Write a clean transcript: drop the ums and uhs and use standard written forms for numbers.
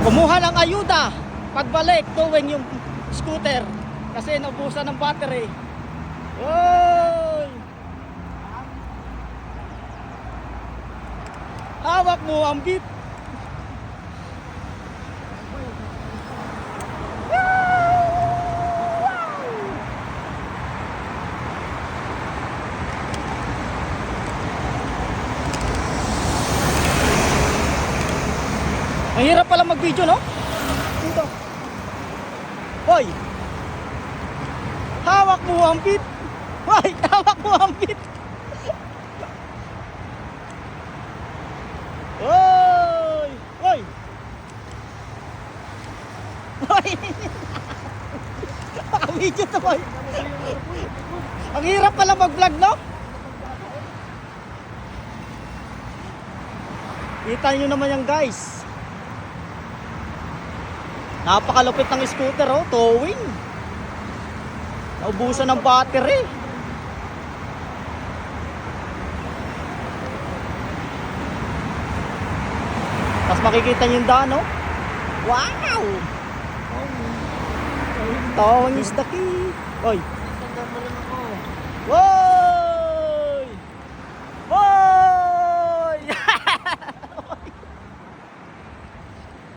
Kumuha ng ayuda pagbalik towing yung scooter kasi naubusan ng battery. Oy! Hawak mo ang beat. Ang hirap pala mag-video, no? Dito. Hoy! Hawak mo ang beat! Hoy! Hawak mo ang beat! Hoy! Hoy! Hoy! Naka-video to, boy! Ang hirap pala mag-vlog, no? Kita nyo naman yan, guys. Napakalupit ng scooter, oh, towing. Naubusan ng battery. Tapos makikita nyo yung daan, oh. Wow! Towing is the key. Oy.